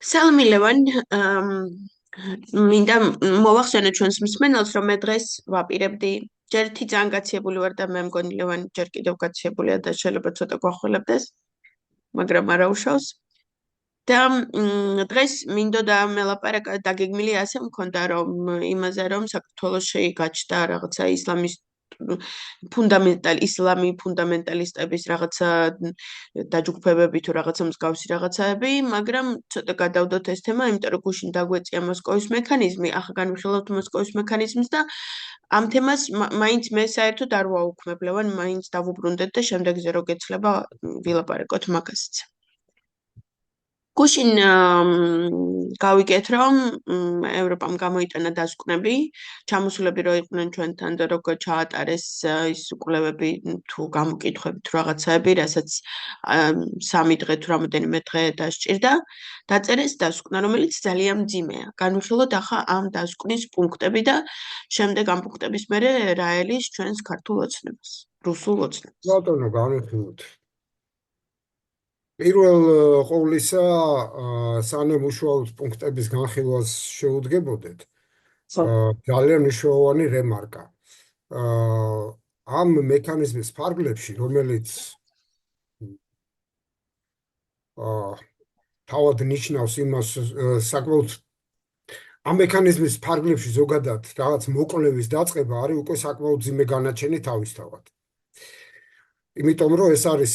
სალამი ლევან, მინდა მოვახსენო ჩვენს მსმენელს, რომ მე დღეს ვაპირებდი ჯერ ერთი ძალიან გაცილებული ვარ და მე მგონი ლევან ჯერ კიდევ გაცილებულია და შეიძლება ცოტა გვახველებდეს, მაგრამ არა უშავს. და დღეს მინდოდა მელაპარაკა დაგეგმილი ასე მქონდა, რომ იმაზე, რომ საქართველოში გაჩნდა რაღაცა ისლამი ფუნდამენტალისტების რაღაცა დაჯგუფებები თუ რაღაცა მსგავსი რაღაცაები, მაგრამ ცოტა გადავდოთ ეს თემა, იმიტომ რომ გუშინ დაგვეწია მოსკოვის მექანიზმი, ახლა განვიხილავთ მოსკოვის მექანიზმს და ამ თემას მაინც მე საერთოდ არ ვაუქმებ, ლევან, მაინც დავუბრუნდეთ და შემდეგზე რო გეცლება ვილაპარაკოთ მაგასაც. გუშინ გავიგეთ, რომ ევროპამ გამოიტანა დასკვნები, ჩამოსულები რო იყვნენ ჩვენთან და როგორ ჩაატარეს ის კვლევები თუ გამოკითხვები თუ რაღაცაები, რასაც 3 დღე თუ რამოდენიმე დღე დასჭირდა, დაწერეს დასკვნა, რომელიც ძალიან მძიმეა. განვიხილოთ ახლა ამ დასკვნის პუნქტები და შემდეგ ამ პუნქტების მერე რა ელის ჩვენს ქართულ ოცნებას, რუსულ ოცნებას. ბატონო, განვიხილოთ. პირველ ყოვლისა, სანამ უშუალოდ პუნქტების განხილვას შეუდგებოდეთ, ძალიან მნიშვნელოვანი რემარკა. ამ მექანიზმის ფარგლებში, რომელიც თავად ნიშნავს იმას, საკმაოდ ამ მექანიზმის ფარგლებში ზოგადად რაღაც მოკვლევის დაწყება არის უკვე საკმაოდ ძიმე განაჩენი თავისთავად. იმიტომ რომ ეს არის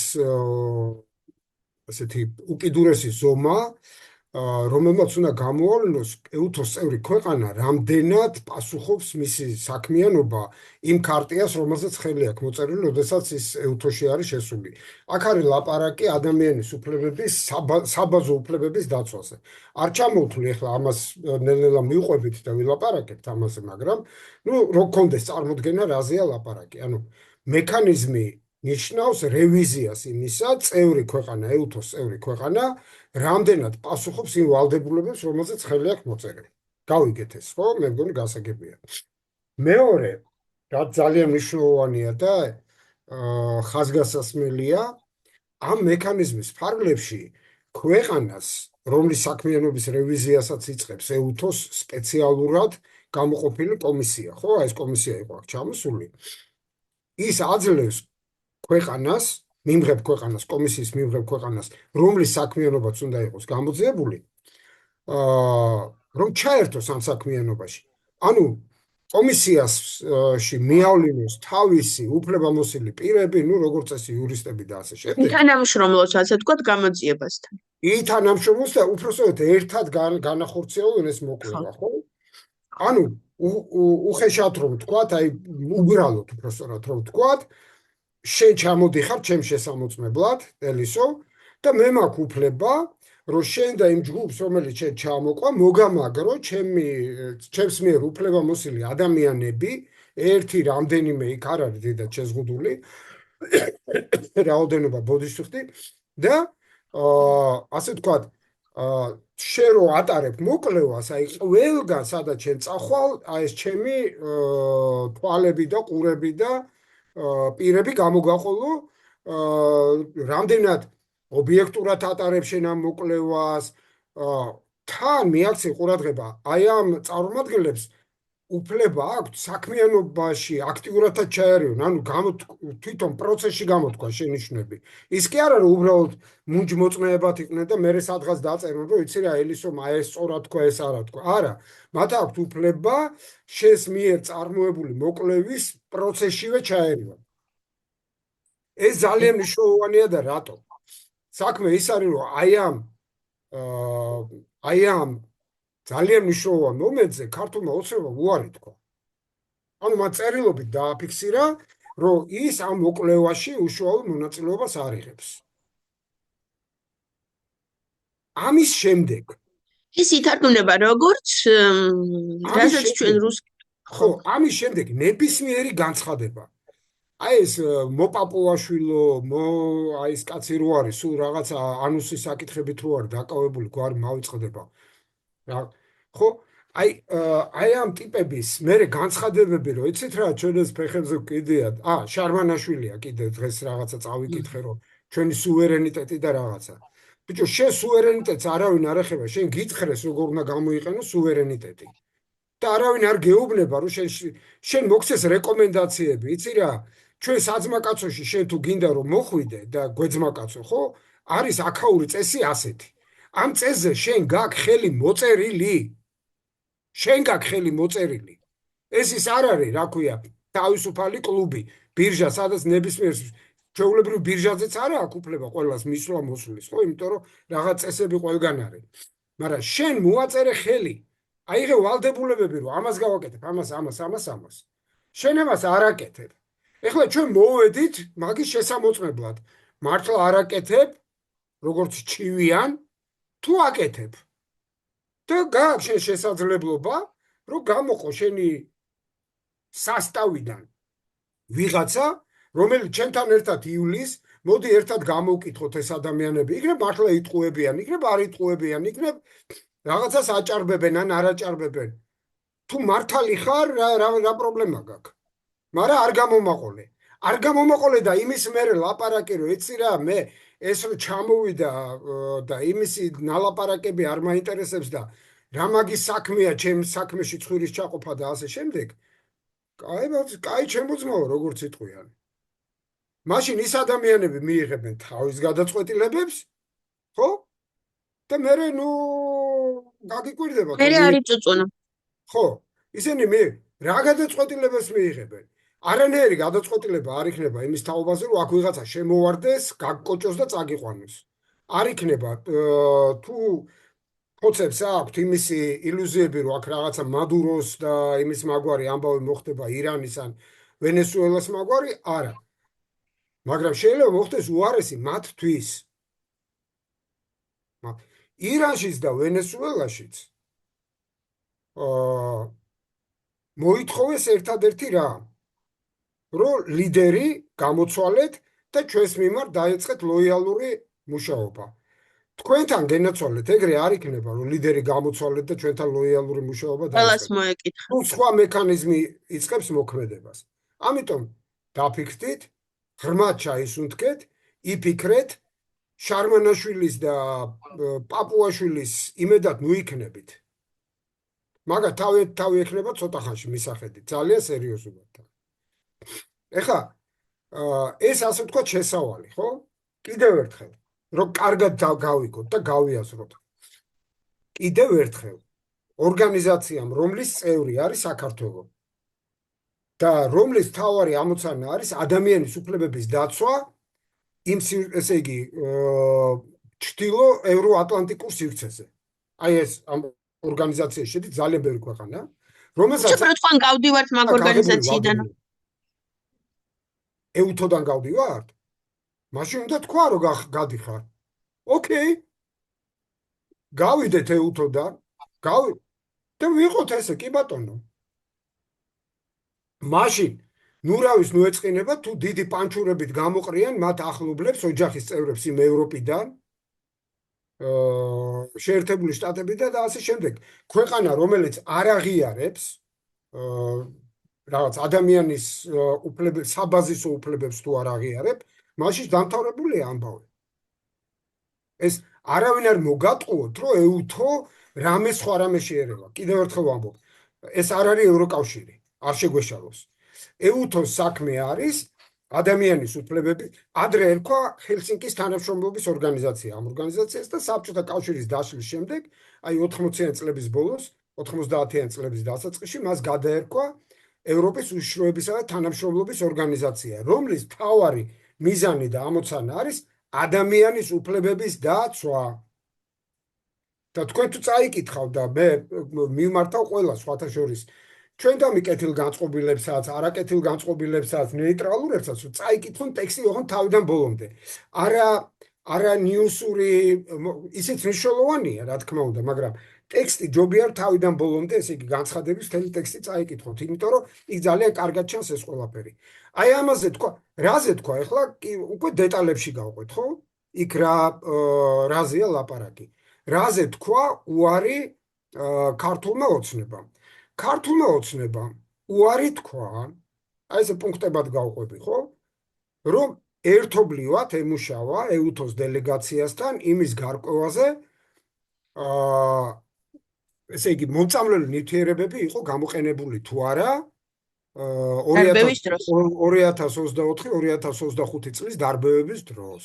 ასეთი უკიდურესი ზომა, რომელმაც უნდა გამოავლინოს EUTOS წევრი ქვეყანა, რამდენად პასუხობს მისი საქმიანობა იმ ქარტიას, რომელზეც ხელი აქვს მოწერილი, როდესაც ის EUTOS-ში არის შესული. აქ არის ლაპარაკი ადამიანის უფლებების, საბაზო უფლებების დაცვაზე. არ ჩამოვთვლი ახლა ამას ნელ-ნელა მივყვებით და ვილაპარაკებთ ამაზე, მაგრამ რო გქონდეს წარმოდგენა, რაზეა ლაპარაკი. ანუ მექანიზმი ნიშნავს რევიზიას იმისა, წევრი ქვეყანა, EUTOS წევრი ქვეყანა, რამდენად პასუხობს იმ ვალდებულებებს, რომელზეც ხელი აქვს მოწერილი. გავიგეთ ეს, ხო? მე მგონი გასაგებია. მეორე, რაც ძალიან მნიშვნელოვანია და ხაზგასასმელია, ამ მექანიზმის ფარგლებში ქვეყანას, რომლის საქმიანობის რევიზიასაც იწყებს EUTOS სპეციალურად გამოყოფილი კომისია, ხო? ეს კომისია იყო აქ ჩამოსული. ის აძლევს ქვეყანას, მიმღებ ქვეყანას, კომისიის მიმღებ ქვეყანას, რომლის საქმიანობაც უნდა იყოს გამოძიებული, რომ ჩაერთოს ამ საქმიანობაში. ანუ კომისიაში მიავლინოს თავისი უფლებამოსილი პირები, როგორც წესი იურისტები და ასე შემდეგ. თანამშრომლობს, ასე ვთქვათ, გამოძიებასთან. თანამშრომლობს და უпроსტოდ ერთად განახორციელონ ეს მოკვლევა, ხო? ანუ უხეშად რომ ვთქვათ, აი უბრალოდ უпроსტოდ რომ ვთქვათ, შენ ჩამოდიხარ ჩემს შესამოწმებლად, ელისო, და მე მაქვს უფლება, რომ შენ და იმ ჯგუფს, რომელიც შენ ჩამოყვა, მოგამაგრო ჩემს მიერ უფლებამოსილი ადამიანები, ერთი რამდენიმე იქ არ არის დიდად შეზღუდული, რაოდენობა ბოდიშხდი და ასე ვთქვათ, შენ რო ატარებ მოკვლევას, აი ყველგან სადაც შენ წახვალ, აი ეს ჩემი თვალები და ყურები და პირები გამოგაყოლო, რამდენად ობიექტურად ატარებ შენ ამ მოკვლევას, თან მიაქცე ყურადღება, აი ამ წარმომადგენლებს უფლება აქვთ საქმიანობაში აქტიურადაც ჩაერევონ, ანუ თვითონ პროცესში გამოთქვა შენიშვნები. ის კი არა, რომ უბრალოდ მუნჯმოწმეებად იყვნენ და მერე სადღაც დაწერონ, რომ იცი რა, ელისო, ეს სწორად თქვა, ეს არა თქვა. არა, მათ აქვთ უფლება შენს მიერ წარმოებული მოკვლევის პროცესშივე ჩაერევონ. ეს ძალიან მნიშვნელოვანია და რატო? საქმე ის არის, რომ აი ამ ძალიან მნიშვნელოვან მომენტზე ქართულმა ოცნებამ უარი თქვა. ანუ მათ წერილობით დააფიქსირა, რომ ის ამ მოკვლევაში უშუალო მონაწილეობას არ იღებს. ამის შემდეგ ის ითარგმნება როგორც რასაც ჩვენ ხო, ამის შემდეგ ნებისმიერი განცხადება. აი ეს მოპაპუაშვილო, აი ეს კაცი რო არის, სულ რაღაცა ანუსის საკითხებით რო არის დაკავებული, გვარი მავიწყდება. ხო, აი ამ ტიპების მერე განცხადებები, რომ იცით რა, ჩვენს ფეხებზე კიდეა, შარმანაშვილია კიდე დღეს რაღაცა წავიკითხე, რომ ჩვენი სუვერენიტეტი და რაღაცა. ბიჭო, შენ სუვერენიტეტს არავინ არ ეხება, შენ გითხრეს როგორ უნდა გამოიყენო სუვერენიტეტი. და არავინ არ გეუბნება, რომ შენ მოგცეს რეკომენდაციები, იცი რა? ჩვენ საძმაკაცოში შენ თუ გინდა რომ მოხვიდე და გვეძმაკაცო, ხო? არის აქაური წესი ასეთი. ამ წესზე შენ გაქვს ხელი მოწერილი. შენ გაქვს ხელი მოწერილი. ეს ის არ არის, რა ქვია, თავისუფალი კლუბი, ბირჟა, სადაც ნებისმიერ ჩვეულებრივ ბირჟაზეც არ აქვს უფლება ყველას მისვლა მოსვლის, ხო? იმიტომ რომ რაღაც წესები ყველგან არის. მაგრამ შენ მოაწერე ხელი. აი ღე ვალდებულებები რომ ამას გავაკეთებ, ამას. შენ ამას არ აკეთებ. ეხლა ჩვენ მოვედით მაგის შესამოწმებლად. მართლა არ აკეთებ, როგორც ჩივიან, თუ აკეთებ. და გააქვს შენ შესაძლებლობა, რომ გამოყო შენი სასტავიდან ვიღაცა, რომელიც ჩვენთან ერთად იulis, მოდი ერთად გამოვკითხოთ ეს ადამიანები. იქნებ მართლა იტყუებიან, იქნებ არ იტყუებიან, იქნებ რაღაცას აჭარბებენ ან არ აჭარბებენ. თუ მართალი ხარ, რა პრობლემა გაქვს? მაგრამ არ გამომაყოლე. არ გამომაყოლე და იმის მერე ლაპარაკი რომ ეცი რა, მე ეს რომ ჩამოვიდა და იმისი ნალაპარაკები არ მაინტერესებს და რა მაგის საქმეა, ჩემ საქმეში ცხვირის ჩაყოფა და ასე შემდეგ. კაი ჩემო ძმაო, როგორც იტყვიან. მაშინ ის ადამიანები მიიღებენ თავის გადაწყვეტილებებს, ხო? და მე გაგიკვირდება. მე არის წუწუნა. ხო, ისინი რა გადაწყვეტილებას მიიღებენ? არანაირი გადაწყვეტილება არ იქნება იმის თაობაზე, რომ აქ ვიღაცა შემოვარდეს, გაგკოჭოს და წაგიყვანოს. არ იქნება თუ ხოცებს აქვთ იმისი ილუზიები, რომ აქ რაღაცა მადუროს და იმის მაგვარი ამბავი მოხდება ირანის ან ვენესუელას მაგვარი, არა. მაგრამ შეიძლება მოხდეს უარესი მათთვის. ირანშიც და ვენესუელაშიც მოითხოვეს ერთადერთი რა, რომ ლიდერი გამოცვალეთ და ჩვენს მიმართ დაეწყეთ ლოიალური მუშაობა. თქვენთან გენაცვალეთ, ეგრე არ იქნება, რომ ლიდერი გამოცვალეთ და ჩვენთან ლოიალური მუშაობა ყველას დაეწყეთ. მოეკითხა. თუ სხვა მექანიზმი იწყებს მოქმედებას. ამიტომ დაფიქრდით, ღრმად ჩაისუნთქეთ, იფიქრეთ, შარმანაშვილის და პაპუაშვილის იმედად ნუიქნებით. მაგრამ თავი ექნება ცოტა ხანში მისახედით, ძალიან სერიოზულად. ეხლა ეს ასე ვთქვათ შესავალი, ხო? კიდევ ერთხელ, რომ კარგად გავიგოთ და გავიაზროთ. კიდევ ერთხელ, ორგანიზაციამ, რომლის წევრი არის საქართველო და რომლის მთავარი ამოცანა არის ადამიანის უფლებების დაცვა, ესე იგი, ჩრდილო ევროატლანტიკურ სივრცეზე. აი ეს ამ ორგანიზაციაში შედის ძალიან ბევრი ქვეყანა, რომელსაც თქვენ გავდივართ მაგ ორგანიზაციიდან. ეუთოდან გავდივართ? მაშინ უნდა თქვა, რომ გადიხარ. ოკეი. გავიდეთ ეუთოდან, და ვიყოთ ესე, კი ბატონო. მაშინ ნურავის ნუეწყინება თუ დიდი პანჩურებით გამოყრიან მათ ახლობლებს, ოჯახის წევრებს იმ ევროპიდან, შეერთებული შტატებიდან და ასე შემდეგ. ქვეყანა, რომელიც არ აღიარებს რაღაც ადამიანის უფლებებს, საბაზისო უფლებებს თუ არ აღიარებ, მაშინ დამთავრებულია ამბავი. ეს არავინ არ მოგატყუოთ, რომ ეუთო რამე სხვა რამე შეერევა. კიდევ ერთხელ ვამბობ, ეს არ არის ევროკავშირი, არ შეგვეშალოს. ეუთოს საქმე არის ადამიანის უფლებები, ადრე ერქვა ჰელსინკის თანამშრომლობის ორგანიზაცია, ამ ორგანიზაციას და საბჭოთა კავშირის დაშლის შემდეგ, აი 80-იან წლების ბოლოს, 90-იან წლების დასაწყისში მას გადაერქვა ევროპის უშიშროებისა და თანამშრომლობის ორგანიზაცია, რომლის მთავარი მიზანი და ამოცანა არის ადამიანის უფლებების დაცვა. და თქვენ თუ წაიკითხავ და მე მივმართავ ყველა სხვათა შორის ჩვენ დამიკეთილ განწყობილებსაც, არაკეთილ განწყობილებსაც, ნეიტრალურებსაც, წაიკითხონ ტექსტი ოღონდ თავიდან ბოლომდე. არა ნიუსური, ისიც მნიშვნელოვანია, რა თქმა უნდა, მაგრამ ტექსტი ჯობია თავიდან ბოლომდე, ესე იგი განცხადების მთელი ტექსტი წაიკითხოთ, იმიტომ რომ იქ ძალიან კარგად ჩანს ეს ყველაფერი. აი ამაზე თქვა, რაზე თქვა, ეხლა უკვე დეტალებში გავყვეთ, ხო? იქ რაზეა ლაპარაკი. რაზე თქვა უარი ქართულმა ოცნებამ. ქართულმა ოცნებამ უარი თქვა, აი ესე პუნქტებად გავყვები, ხო? რომ ერთობლივად ემუშავა ეუთოს დელეგაციასთან იმის გარკვევაზე, ესე იგი, მომწამლელი ნივთიერებები იყო გამოყენებული თუ არა დარბევის დროს. 2024-2025 წლის დარბევების დროს.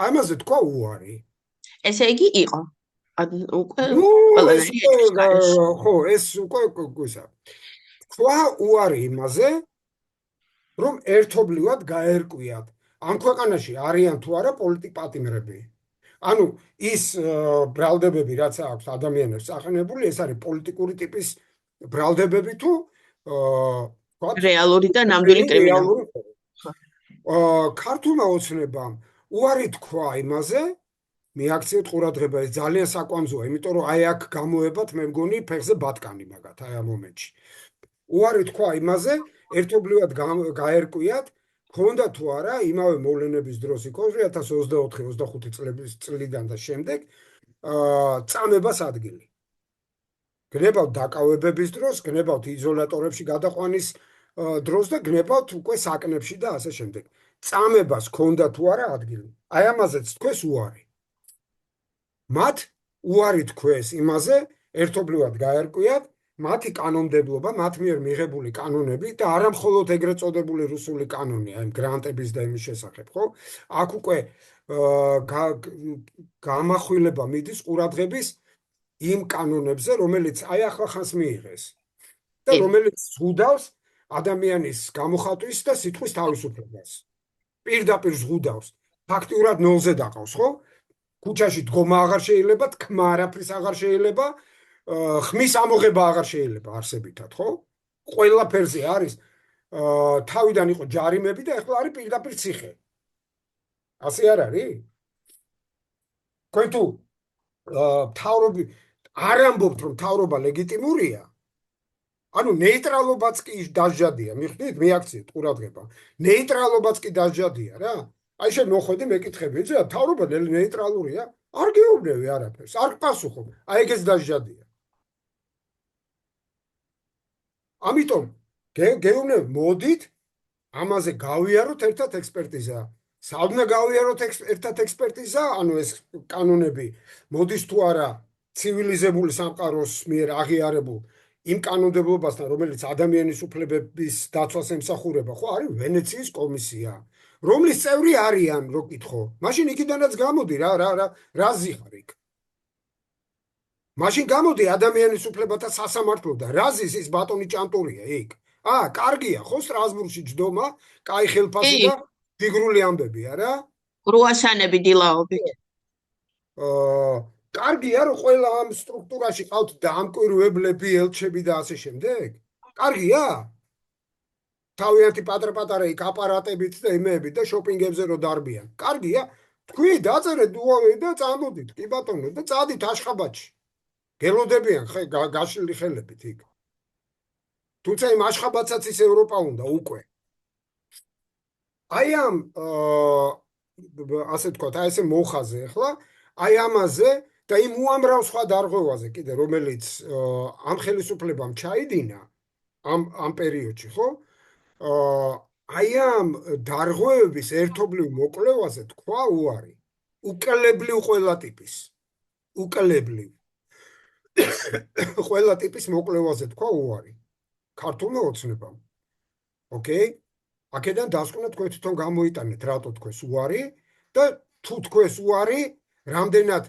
ამაზე თქვა უარი. ესე იგი იყო. უკვე ნუ ეს ყველანაირი ეჭვის გარეშე. ხო, ეს უკვე გუსა. თქვა უარი იმაზე, რომ ერთობლივად გაერკვიათ. ამ ქვეყანაში არიან თუ არა პოლიტიკპატიმრები. ანუ ის ბრალდებები, რაც აქვს ადამიანებს აყენებული, ეს არის პოლიტიკური ტიპის ბრალდებები თუ რეალური და ნამდვილი კრიმინალი. ქართულმა ოცნებამ უარი თქვა იმაზე, მიაქციეთ ყურადღება, ეს ძალიან საკვამზოა, იმიტომ რომ აი აქ გამოებათ, მე მგონი, ფეხზე ბატკანი მაგათ აი ამ მომენტში. უარი თქვა იმაზე, ერთობლივად გაერკვიათ, ქონდა თუ არა იმავე მოვლენების დროს იყო 2024-25 წლიდან და შემდეგ წამებას ადგილი. გნებავთ დაკავებების დროს, გნებავთ იზოლატორებში გადაყვანის დროს და გნებავთ უკვე საკნებში და ასე შემდეგ. წამებას ქონდა თუ არა ადგილი. აი ამაზეც თქვეს უარი. მათ უარი თქვეს იმაზე, ერთობლივად გაერკვიათ, მათი კანონმდებლობა, მათ მიერ მიღებული კანონები და არა მხოლოდ ეგრეთ წოდებული რუსული კანონი, აი გრანტების და იმის შესახებ, ხო? აქ უკვე გამახვილება მიდის ყურადღების იმ კანონებზე, რომელიც აი ახლახანს მიიღეს და რომელიც ზღუდავს ადამიანის გამოხატვის და სიტყვის თავისუფლებას. პირდაპირ ზღუდავს. ფაქტიურად ნოლზე დაყავს, ხო? ქუჩაში დგომა აღარ შეიძლება, თქმა არაფრის აღარ შეიძლება, ხმის ამოღება აღარ შეიძლება არსებითად, ხო? ყველაფერზე არის თავიდან იყო ჯარიმები და ახლა არის პირდაპირ ციხე. ასე არ არის? თქვენ თუ მთავრობი არ ამბობთ, რომ მთავრობა ლეგიტიმურია, ანუ ნეიტრალობაც კი დასჯადია, მიხვდით, მიაქციეთ ყურადღება. ნეიტრალობაც კი დასჯადია რა. აი შენ მოხვედი მეკითხები, იცი რა, მთავრობა ნეიტრალურია? არ გეუბნები არაფერს, არ გპასუხობ. აი ეგეც დასჯადია. ამიტომ გეუბნები, მოდით ამაზე გავიაროთ ერთად ექსპერტიზა. საუბნა გავიაროთ ერთად ექსპერტიზა, ანუ ეს კანონები მოდის თუ არა ცივილიზებული სამყაროს მიერ აღიარებულ იმ კანონმდებლობასთან, რომელიც ადამიანის უფლებების დაცვას ემსახურება, ხო, არის ვენეციის კომისია, რომლის წევრი არიან, რო კითხო. მაშინ იქიდანაც გამოდი რა ზიხარ იქ. მაშინ გამოდი ადამიანის უფლებათა სასამართლოდან, რა ზის ის ბატონი ჭანტურია იქ. კარგია, ხო, სტრასბურგში ჯდომა, კაი ხელფასი და ფიგრული ამბები, არა? კრუასანები დილაობით. კარგია, რომ ყველა ამ სტრუქტურაში ყავთ დამკვირვებლები, ელჩები და ასე შემდეგ? კარგია? თავიანთი პატარ-პატარა იქ აპარატებით და იმეებით და შოპინგებზე რო დარბიან. კარგია? თქვი, დაწერეთ დუავები და წამოდით, კი ბატონო, და წადით აშხაბადში. გელოდებიან გაშლილი ხელებით იქ. თუმცა იმ აშხაბადსაც ის ევროპა უნდა უკვე. აი ამ ასე თქვა, აი ესე მოხაზე ახლა, აი ამაზე და იმ უამრავ სხვა დარღვევაზე კიდე, რომელიც ამ ხელისუფლებამ ჩაიდინა ამ პერიოდში, ხო? აი ამ დარღვევების ერთობლივ მოკვლევაზე თქვა უარი. უკელებლივ ყველა ტიპის. უკელებლივ. ყველა ტიპის მოკვლევაზე თქვა უარი. ქართულმა ოცნებამ. ოკეი? აქედან დასკვნა თქვენ თვითონ გამოიტანეთ, რატო თქვეს უარი და თუ თქვეს უარი, რამდენად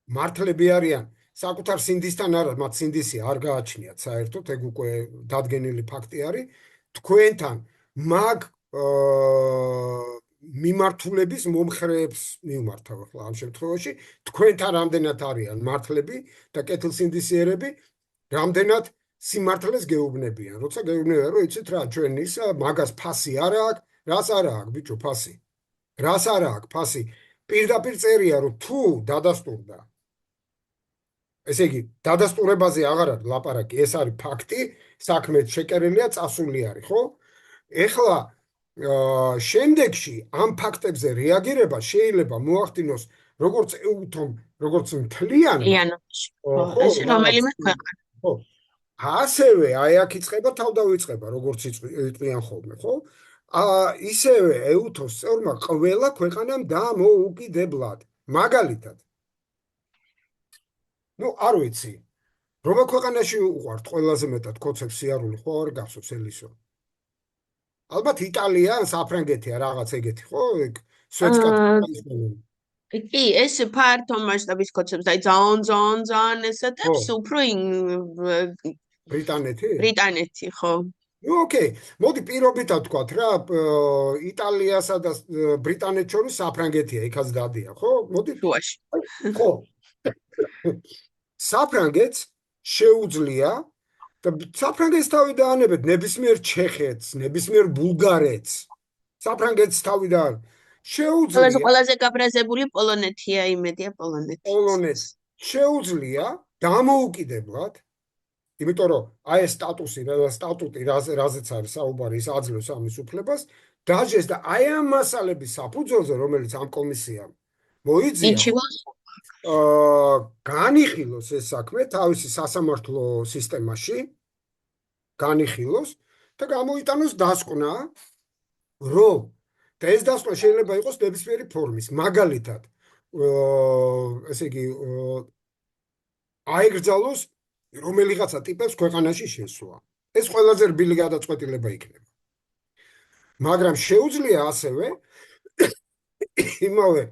მართლები არიან საკუთარ სინდისთან არა, მათ სინდისი არ გააჩნიათ საერთოდ, ეგ უკვე დადგენილი ფაქტი არის. თქვენთან მაგ მიმართულების მომხრეებს მიმართავ ახლა ამ შემთხვევაში, თქვენთან რამდენად არიან მართლები და კეთილსინდისიერები, რამდენად სიმართლეს გეუბნებიან. როცა გეუბნებიან, რომ იცით რა, ჩვენ ის მაგას ფასი არა აქვს, რას არა აქვს, ბიჭო, ფასი. რას არა აქვს, ფასი. პირდაპირ წერია, რომ თუ დადასტურდა. ესე იგი, დადასტურებაზე აღარ არის ლაპარაკი, ეს არის ფაქტი, საქმე შეკერილია, წასული არის, ხო? ეხლა შემდეგში ამ ფაქტებზე რეაგირება შეიძლება მოახდინოს როგორც ეუთომ, როგორც მთლიანად. ეს რომელიმე ქვეყანა. ასევე აი აქ იწყება თავდავიწყება, როგორც იყვიან ხოლმე, ხო? ისევე ეუთოს წევრმა ყველა ქვეყანამ დამოუკიდებლად. მაგალითად, არ ვიცი, რომელ ქვეყანაში უყვართ ყველაზე მეტად კოცებს სიარული, ხო არ გახსოვს ელისო? ალბათ იტალია, საფრანგეთია რაღაც ეგეთი, ხო? სვეტსკატი. კი, ეს ფართო მასშტაბის კოცებს და ძალიან ესეთებს უფრო ბრიტანეთი? ბრიტანეთი, ხო. ოკეი, მოდი პირობითად ვთქვათ რა, იტალიასა და ბრიტანეთს შორის საფრანგეთია, იქაც დადია, ხო? მოდი. შუაში. ხო. საფრანგეთს შეუძლია და საფრანგეთს თავი დაანებეთ ნებისმიერ ჩეხეთს, ნებისმიერ ბულგარეთს. საფრანგეთს თავი და შეუძლია ყველაზე გაბრაზებული პოლონეთია, იმედია პოლონეთი. პოლონეთს შეუძლია დამოუკიდებლად, იმიტომ რომ ეს სტატუტი რაზეც არის საუბარი, ის აძლევს ამის უფლებას, დაჟეს და ამ მასალების საფუძველზე, რომელიც ამ კომისიამ მოიძია, განიხილოს ეს საქმე თავისი სასამართლო სისტემაში, განიხილოს და გამოიტანოს დასკვნა, რომ და ეს დასკვნა შეიძლება იყოს ნებისმიერი ფორმის, მაგალითად, ესე იგი, აიგრძალოს რომელიღაცა ტიპებს ქვეყანაში შესვლა. ეს ყველაზე რბილი გადაწყვეტილება იქნება. მაგრამ შეუძლია ასევე იმავე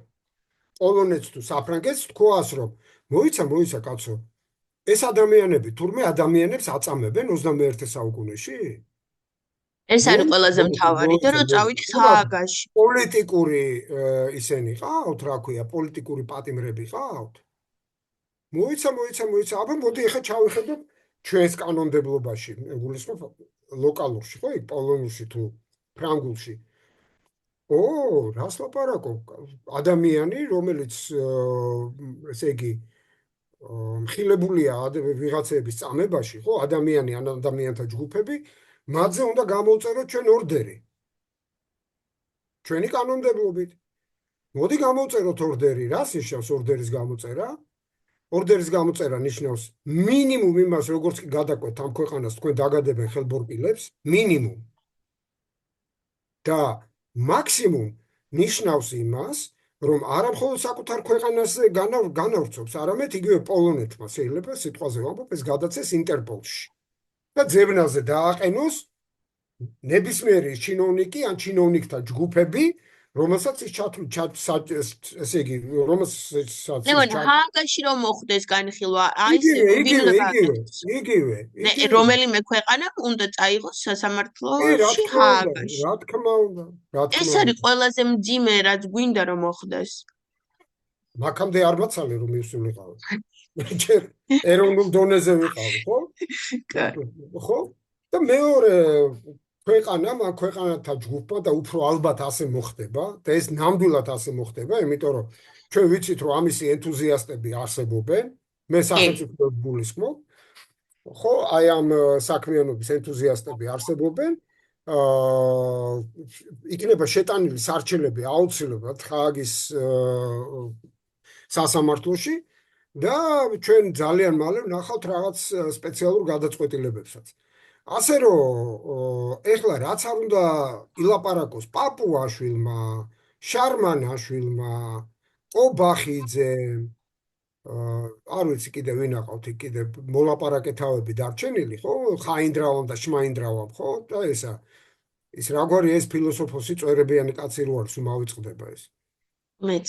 პოლონეთს თუ საფრანგეთს თქვას, რომ მოიცა კაცო, ეს ადამიანები თურმე ადამიანებს აწამებენ 21 საუკუნეში? ეს არის ყველაზე მთავარი და რომ წავიდეს ჰააგაში. პოლიტიკური ისენი ყავთ, რა ქვია, პოლიტიკური პატიმრები ყავთ? მოიცა, აბა მოდი ახლა ჩავიხედოთ ჩვენს კანონმდებლობაში, გულისხმობ ლოკალურში, ხო, პოლონურში თუ ფრანგულში. რას ლაპარაკობ? ადამიანი, რომელიც ესე იგი მხილებულია ვიღაცების წამებაში, ხო, ადამიანი ან ადამიანთა ჯგუფები, მათზე უნდა გამოვწეროთ ჩვენ ორდერი. ჩვენი კანონმდებლობით. მოდი გამოვწეროთ ორდერი, რას ნიშნავს ორდერის გამოწერა? ორდერის გამოწერა ნიშნავს მინიმუმ იმას, როგორც კი გადაკვეთ ამ ქვეყანას თქვენ დაგადებენ ხელბორბილებს, მინიმუმ. და მაქსიმუმ ნიშნავს იმას, რომ არა მხოლოდ საკუთარ ქვეყანაზე განავრცობს, არამედ იგივე პოლონეთმა შეიძლება სიტყვაზე ვამბობ, ეს გადაცეს ინტერპოლში. და ძებნაზე დააყენოს ნებისმიერი ჩინოვნიკი ან ჩინოვნიკთა ჯგუფები, რომელსაც ის ესე იგი, რომელსაც ჰააგაში რომ მოხდეს განხილვა, იგივე. რომელიმე ქვეყანა უნდა წაიღოს სასამართლოში ჰააგაში. რა თქმა უნდა. ეს არის ყველაზე მძიმე, რაც გვინდა რომ მოხდეს. მაქამდე არ მაცალე რომ მივსულიყავ. ჯერ ეროვნულ დონეზე ვიყავ, ხო? ხო? და მეორე ქვეყანათა ჯგუფმა და უფრო ალბათ ასე მოხდება და ეს ნამდვილად ასე მოხდება, იმიტომ რომ ჩვენ ვიცით რომ ამისი ენთუზიასტები არსებობენ, მე სახელმწიფოს გულისხმობ, ხო, აი ამ საქმიანობის ენთუზიასტები არსებობენ, იქნება შეტანილი სარჩელები აუცილებლად ჰააგის სასამართლოში და ჩვენ ძალიან მალე ვნახავთ რაღაც სპეციალურ გადაწყვეტილებებსაც. ასე რომ ეხლა რაც არ უნდა ილაპარაკოს პაპუაშვილმა, შარმანაშვილმა, ობახიძემ, არ ვიცი კიდე ვინ აყავთ იქ კიდე მოლაპარაკეთავები დარჩენილი, ხო? ხაინდრავამ და შმაინდრავამ, ხო? და ის რაგვარი ეს ფილოსოფოსი წვერებიანი კაცი რო არის, მოვიწყდება ეს. მეც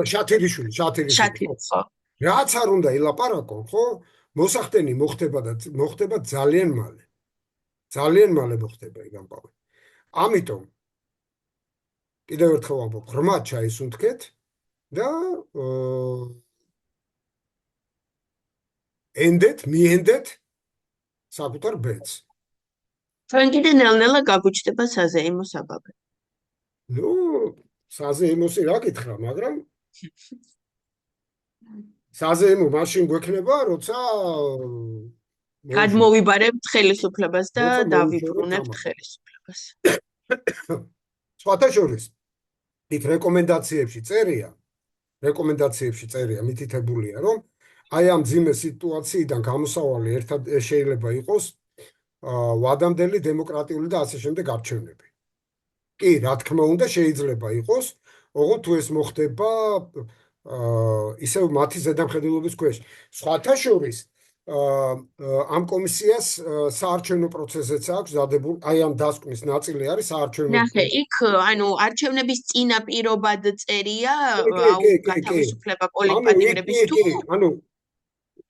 შათირიშვილი. ხო. რაც არ უნდა ილაპარაკონ, ხო? მოსახდენი მოხდება ძალიან მალე. ძალიან მალე მოხდება ეგ ამბავი. ამიტომ კიდევ ერთხელ ვამბობ, ღრმად ჩაისუნთქეთ და მიენდეთ საკუთარ ბედს. ჩვენ კიდე ნელ-ნელა გაგუჩნდება საზეიმო საბაბი. საზეიმოსი რა გითხრა, მაგრამ საზეიმო მაშინ გვექნება, როცა გადმოვიბარებთ ხელისუფლებას და დავიბრუნებთ ხელისუფლებას. სხვათა შორის, იქ რეკომენდაციებში წერია, მითითებულია, რომ აი ამ ძიმე სიტუაციიდან გამოსავალი ერთად შეიძლება იყოს ვადამდელი დემოკრატიული და ასე შემდეგ არჩევნები. კი, რა თქმა უნდა, შეიძლება იყოს, ოღონდ თუ ეს მოხდება ისევ მათი ზედამხედველობის ქვეშ. სხვათა შორის ამ კომისიას საარჩევნო პროცესიც აქვს დადებულ, აი ამ დასკვნის ნაწილი არის საარჩევნო ნახე, იქ ანუ არჩევნების წინა პირობად წერია კი. გათავისუფლება ანუ იქ პოლიტპატიმრების თუ ანუ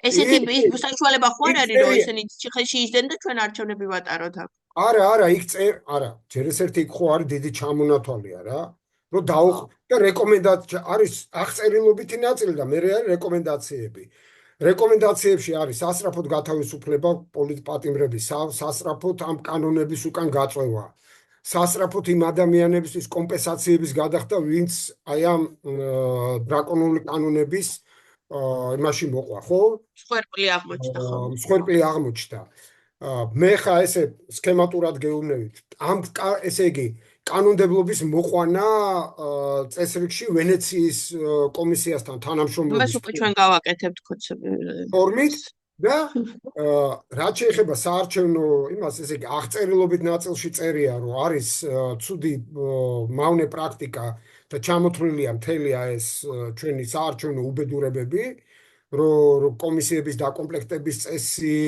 ესეთი იქ საშუალება ხო არ იქ არის, რომ წერია. ესენი ციხეში ისდენ და ჩვენ არჩევნები ვატაროთ აქ? არა, იქ არა, ჯერ ეს ერთი იქ ხო არის დიდი ჩამონათვალია რა. რომ და რეკომენდაცია არის აღწერილობითი ნაწილი და მე არის რეკომენდაციები. რეკომენდაციებში არის სასწრაფოდ გათავისუფლება პოლიტპატიმრების, სასწრაფოდ ამ კანონების უკან გაწევა. სასწრაფოდ იმ ადამიანებისთვის კომპენსაციების გადახდა, ვინც აი ამ დრაკონული კანონების იმაში მოყვა, ხო? მსხვერპლი აღმოჩნდა, ხო? მსხვერპლი აღმოჩნდა. მე ხა ესე სქემატურად გეუბნებით. ესე იგი, კანონმდებლობის მოყვანა წესრიგში ვენეციის კომისიასთან ამას თანამშრომლობის უკვე ჩვენ გავაკეთებთ ფორმით და რაც შეეხება საარჩევნო იმას, ესე იგი, აღწერილობით ნაწილში წერია, რომ არის ცუდი მავნე პრაქტიკა და ჩამოთვლილია მთელი ეს ჩვენი საარჩევნო უბედურებები, რომ კომისიების დაკომპლექტების წესი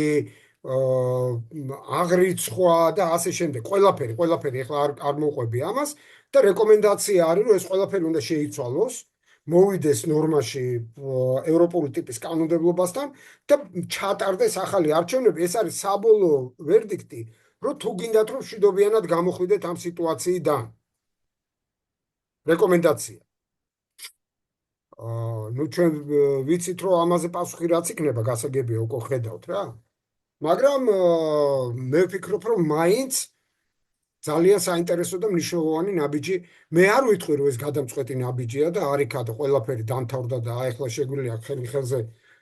აღრიცხვა და ასე შემდეგ. ყველაფერი ეხლა არ მოყვები ამას და რეკომენდაცია არის, რომ ეს ყველაფერი უნდა შეიცვალოს, მოვიდეს ნორმაში ევროპული ტიპის კანონმდებლობასთან და ჩატარდეს ახალი არჩევნები. ეს არის საბოლოო ვერდიქტი, რომ თუ გინდათ რომ მშვიდობიანად გამოხვიდეთ ამ სიტუაციიდან. რეკომენდაცია. ნუ ჩვენ ვიცით რომ ამაზე პასუხი რაც იქნება გასაგებია უკვე ხედავთ რა. მაგრამ მე ვფიქრობ რომ მაინც ძალიან საინტერესო და მნიშვნელოვანი ნაბიჯი. მე არ ვიტყვი რომ ეს გადამწყვეტი ნაბიჯია და არიქა და ყველაფერი დამთავრდა და ახლა შეგვიძლია ხელი-ხელზე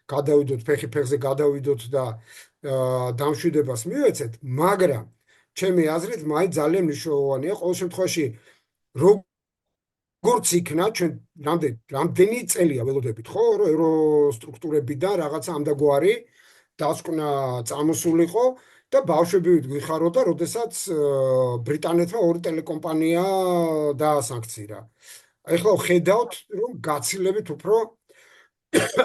გადავიდოთ, ფეხი-ფეხზე გადავიდოთ და დამშვიდებას მივეცეთ, მაგრამ ჩემი აზრით მაინც ძალიან მნიშვნელოვანია ყოველ შემთხვევაში როგორც იქნა ჩვენ რამდენი წელია ველოდებით ხო რომ ევროსტრუქტურებიდან რაღაცა ამდაგვარი დასკვნა წამოსულიყო და ბავშვები გვიხაროდა, როდესაც ბრიტანეთმა ორი ტელეკომპანია დაასანქცირა. ეხლა ხედავთ, რომ გაცილებით უფრო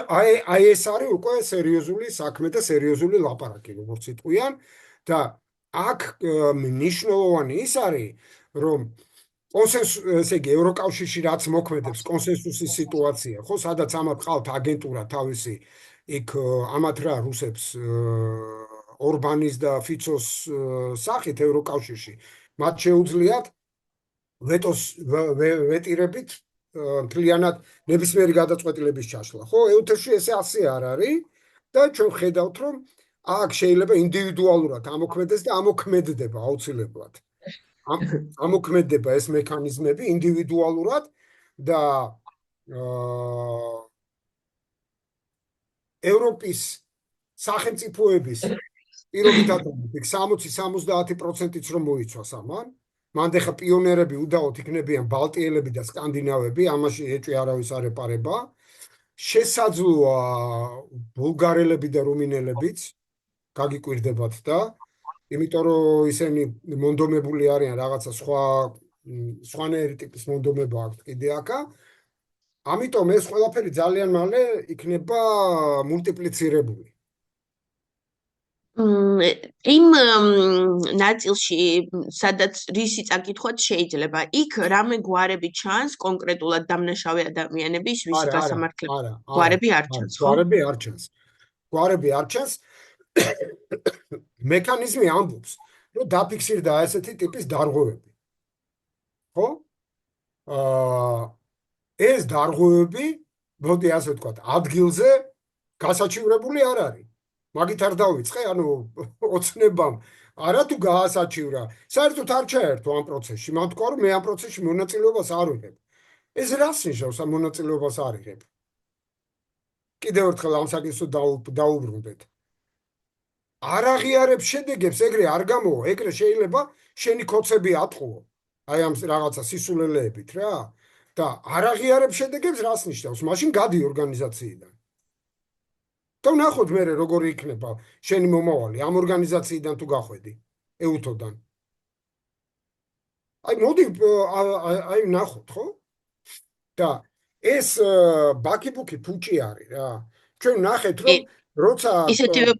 აი ეს არის უკვე სერიოზული საქმე და სერიოზული ლაპარაკი, როგორც იტყვიან და აქ მნიშვნელოვანი ის არის, რომ ესე იგი ევროკავშირში რაც მოქმედებს კონსენსუსის სიტუაცია, ხო, სადაც ამათ ყავთ აგენტურა თავისი იქ ამათ რა რუსებს ორბანის და ფიცოს სახით ევროკავშირში მათ შეუძლიათ ვეტოს ვეტირებით მთლიანად ნებისმიერი გადაწყვეტილების ჩაშლა, ხო? EUTF-ში ესე ასე არ არის და ჩვენ ხედავთ, რომ აქ შეიძლება ინდივიდუალურად ამოქმედეს და ამოქმედდება აუცილებლად. ამოქმედება ეს მექანიზმები ინდივიდუალურად და ევროპის სახელმწიფოების პირობითად 60-70%-იც რომ მოიცვას ამან, მანდ ახლა პიონერები უდაოდ იქნებიან ბალტიელები და სკანდინავები, ამაში ეჭვი არავის არ ეპარება. შესაძლოა ბულგარელები და რუმინელებიც გაგიკვირდებათ და იმიტომ რომ ისინი მონდომებული არიან რაღაცა სხვანაირი ტიპის მონდომება აქვს კიდე აქა. ამიტომ ეს ყველაფერი ძალიან მალე იქნება მულტიპლიცირებული. იმ ნაწილში, სადაც რისი წაკითხვაც შეიძლება, იქ რამე გვარები ჩანს კონკრეტულად დამნაშავე ადამიანების, ვისი გასამართლება გვარები არ ჩანს, ხო? გვარები არ ჩანს. მექანიზმი ამბობს, რომ დაფიქსირდა ესეთი ტიპის დარღვევები. ხო? ეს დარღვევები, მოდი ასე ვთქვათ, ადგილზე გასაჩივრებული არ არის. მაგით არ დავიწყე, ანუ ოცნებამ არა თუ გაასაჩივრა. საერთოდ არ ჩაერთო ამ პროცესში. მან თქვა, რომ მე ამ პროცესში მონაწილეობას არ ვიღებ. ეს რას ნიშნავს, ამ მონაწილეობას არ იღებ? კიდევ ერთხელ ამ საკითხს დაუბრუნდეთ. არ აღიარებ შედეგებს, ეგრე არ გამოვა, ეგრე შეიძლება შენი კოცები ატყუო. აი ამ რაღაცა სისულელეებით რა. და არ აღიარებ შედეგებს, რას ნიშნავს? მაშინ გადი ორგანიზაციიდან. და ვნახოთ მე როგორი იქნება შენი მომავალი ამ ორგანიზაციიდან თუ გახვედი, EUTO-დან. აი მოდი აი ნახოთ, ხო? და ეს ბაკიბუქი ფუჭი არის რა. ჩვენ ნახეთ რომ როცა ისეთივე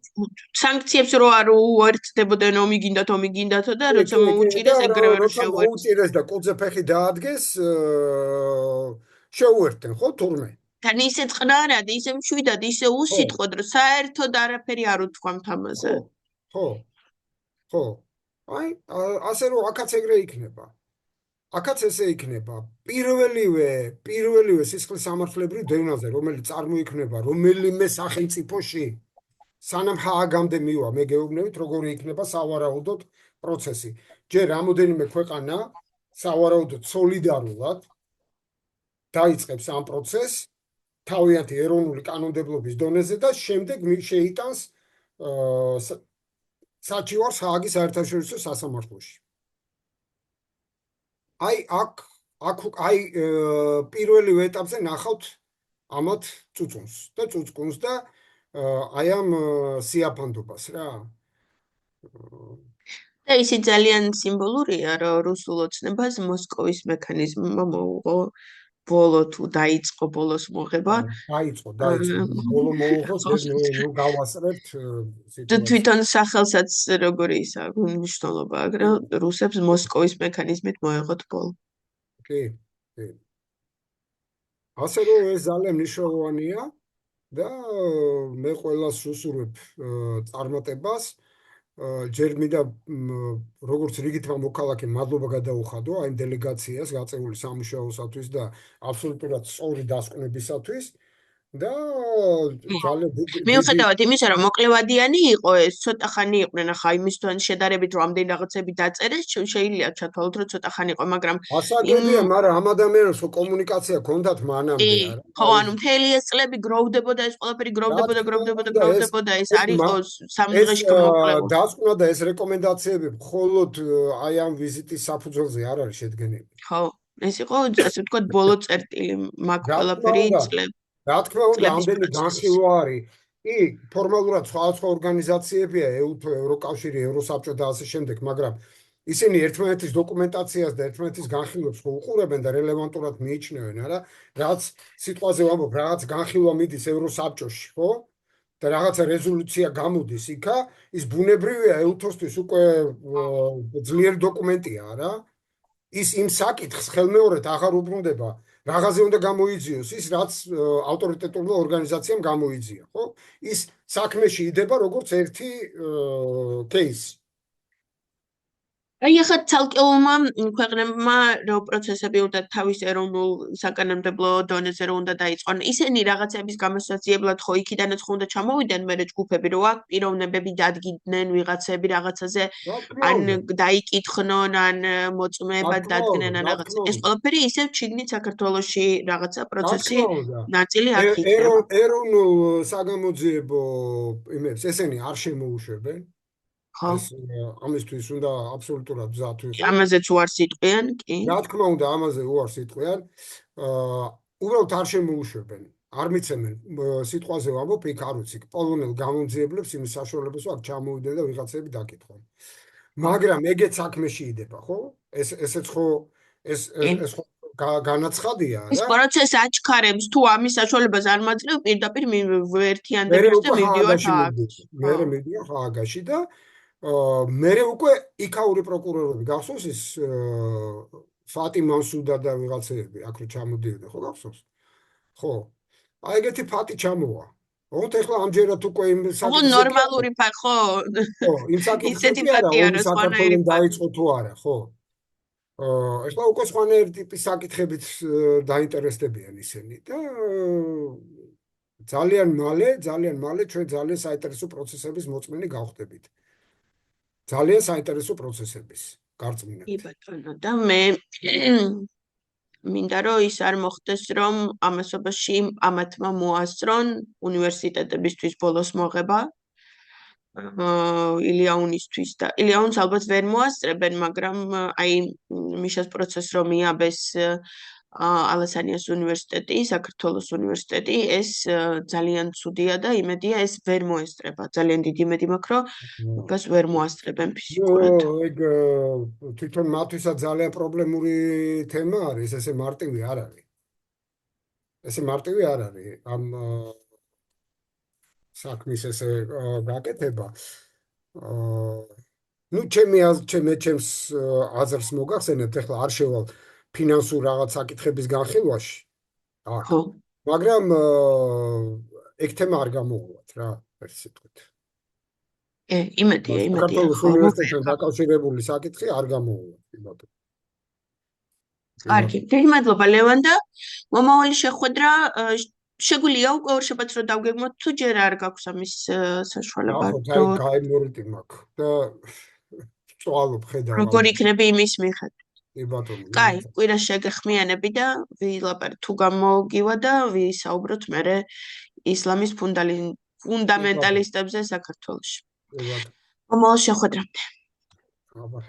სანქციებს რო არ უერთდებოდნენ ომი გინდათო და როცა და მოუჭირეს ეგრევე რო როცა შეუერთეს. მოუჭირეს და კუძე ფეხი დაადგეს შეუერთდნენ, ხო თურმე? თან ისე წყნარად, ისე მშვიდად, ისე ხო, უსიტყვოდ, რომ საერთოდ არაფერი არ უთქვამთ ამაზე. ხო, ხო, ხო. აი ასე რომ აქაც ეგრე იქნება. აქაც ესე იქნება. პირველივე სისხლის სამართლებრივ დევნაზე, რომელიც წარმოიქმნება რომელიმე სახელმწიფოში, სანამ ჰააგამდე მივა, მე გეუბნებით, როგორი იქნება სავარაუდოდ პროცესი. ჯერ რამოდენიმე ქვეყანა სავარაუდოდ სოლიდარულად დაიწყებს ამ პროცესს თავიანთი ეროვნული კანონმდებლობის დონეზე და შემდეგ შეიტანს საჩივარს ჰააგის საერთაშორისო სასამართლოში. აი პირველივე ეტაპზე ნახავთ ამათ წუწუნს და აი ამ სიაფანდობას რა. და ისი ძალიან სიმბოლურია, რომ რუსულ ოცნებას მოსკოვის მექანიზმმა მოუღო ბოლო თუ დაიწყო ბოლოს მოღება. დაიწყო. ბოლო მოუღო, ნუ გავასწრებთ სიტუაციას. თვითონ სახელსაც როგორი ისა მნიშვნელობა, მაგრამ რუსებს მოსკოვის მექანიზმით მოეღოთ ბოლო. კი. ასე რომ ეს ძალიან მნიშვნელოვანია და მე ყველას ვუსურვებ წარმატებას. ჯერ მინდა როგორც რიგითმა მოქალაქე მადლობა გადაუხადო აი დელეგაციას გაწეული სამუშაოსათვის და აბსოლუტურად სწორი დასკვნებისათვის და ძალიან მიუხედავად იმისა, რომ მოკლევადიანი იყო ეს, ცოტა ხანი იყვნენ, ახლა იმისთან შედარებით რომ ამდენი რაღაცები დაწერეს, შეიძლება ჩათვალოთ, რომ ცოტა ხანი იყო, მაგრამ ასაგებია, მაგრამ ამ ადამიანებს კომუნიკაცია ჰქონდათ მანამდე არა? ხო, ანუ მთელი ეს წლები გროვდებოდა, ეს ყველაფერი გროვდებოდა, ეს არ იყო სამ დღეში გამოკლებო. დასკვნა და ეს რეკომენდაციები მხოლოდ აი ამ ვიზიტის საფუძველზე არ არის შედგენილი. ხო, ეს იყო ასე ვთქვათ ბოლო წერტილი მაგ ყველაფერი წლები. რა თქმა უნდა, ამდენი განხილვა არის. კი, ფორმალურად სხვა ორგანიზაციებია, ეუთო, ევროკავშირი, ევროსაბჭო და ასე შემდეგ, მაგრამ ისინი ერთმანეთის დოკუმენტაციას და ერთმანეთის განხილვებს ხო უყურებენ და რელევანტურად მიიჩნევენ, არა? რაც სიტყვაზე ვამბობ, რაღაც განხილვა მიდის ევროსაბჭოში, ხო? და რაღაცა რეზოლუცია გამოდის იქა, ის ბუნებრივია ეუთოსთვის უკვე ძლიერი დოკუმენტია, არა? ის იმ საკითხს ხელმეორედ აღარ უბრუნდება. Რაღაცზე უნდა გამოიძიოს ის, რაც ავტორიტეტულმა ორგანიზაციამ გამოიძია, ხო? ის საქმეში იდება როგორც ერთი кейსი. აი ახლა ცალკეულმა ქვეყნებმა რო პროცესები უნდა თავის ეროვნულ საკანონმდებლო დონეზე რო უნდა დაიწყონ, ისინი რაღაცების გამოსაზიებლად ხო იქიდანაც ხო უნდა ჩამოვიდნენ მერე ჯგუფები, რო აქ პიროვნებები დადგინდნენ ვიღაცები რაღაცაზე, ან დაიკითხნონ, ან მოწმეებად დადგნენ, ან რაღაც. ეს ყველაფერი ისევ ჩიგნით საქართველოში რაღაცა პროცესი ნაწილი არ იქნება. ეროვნულ საგამოძიებო იმებს ესენი არ შემოუშვებენ. ამისთვის უნდა აბსოლუტურად მზად ვიყო. ამაზეც უარს იტყვიან, კი. რა თქმა უნდა, ამაზე უარს იტყვიან. უბრალოდ არ შემოუშვებენ. არ მიცემენ სიტყვაზე ვამბობ, იქ არ ვიცი, პოლონელ გამომძიებლებს იმის საშუალებას აქვს ჩამოვიდნენ და ვიღაცები დაკითხონ. მაგრამ ეგეც საქმეში იდება, ხო? ესეც ხო ეს ხო განაცხადია, რა? ეს პროცესი აჩქარებს თუ ამის საშუალებას არ მაძლევ პირდაპირ ვერთიანდებს და მივდივარ ჰააგში. მე მივდივარ ჰააგში და მე უკვე იქაური პროკურორები გახსოვს ის ფატი მანსუდა და ვიღაცები აქ რო ჩამოდიოდა, ხო გახსოვს? ხო. აი ეგეთი ფატი ჩამოვა. ოღონდ ეხლა ამჯერად უკვე იმ საკითხი ხო ნორმალური ფაქტი ხო? ხო, იმ საკითხი არა, საქართველოს დაიწყო თუ არა, ხო? ეხლა უკვე სხვანაირი ტიპის საკითხებით დაინტერესდებიან ისინი და ძალიან მალე ჩვენ ძალიან საინტერესო პროცესების მოწმენი გავხდებით. ძალიან საინტერესო პროცესების გარწმუნებით. კი ბატონო, და მე მინდა რომ ის არ მოხდეს, რომ ამასობაში ამათმა მოასწრონ უნივერსიტეტებისთვის ბოლოს მოღება. ილიაუნისთვის და ილიაუნს ალბათ ვერ მოასწრებენ, მაგრამ აი მიშას პროცესს რომ იაბეს ალასანიას უნივერსიტეტი, საქართველოს უნივერსიტეტი, ეს ძალიან ცუდია და იმედია ეს ვერ მოესწრება. ძალიან დიდი იმედი მაქვს, რომ მაგას ვერ მოასწრებენ ფიზიკურად. ეგ თვითონ მათთვისაც ძალიან პრობლემური თემა არის, ესე მარტივი არ არის. ესე მარტივი არ არის ამ საქმის ესე გაკეთება. ნუ ჩემს აზრს მოგახსენებთ, ეხლა არ შევალ ფინანსურ რაღაც საკითხების განხილვაში. აქ. ხო. მაგრამ ეგ თემა არ გამოვუვათ რა, ერთ სიტყვით. იმედია, საქართველოს ხო. უნივერსიტეტთან დაკავშირებული საკითხი არ გამოვუვათ, კი ბატონო. კარგი, დიდი მადლობა ლევან და მომავალი შეხვედრა შეგვიძლია უკვე ორშაბათს რომ დავგეგმოთ თუ ჯერ არ გაქვს ამის საშუალება რომ გაიმორიტი მაქვს და წვალობ ხედავ როგორ იქნება იმის მიხედვით. კი ბატონო. კაი, კვირას შეგეხმიანები და ვილაპარაკოთ თუ გამოგივა და ვისაუბროთ მერე ისლამის ფუნდამენტალისტებზე საქართველოში. კი ბატონო. მომავალ შეხვედრამდე. აბა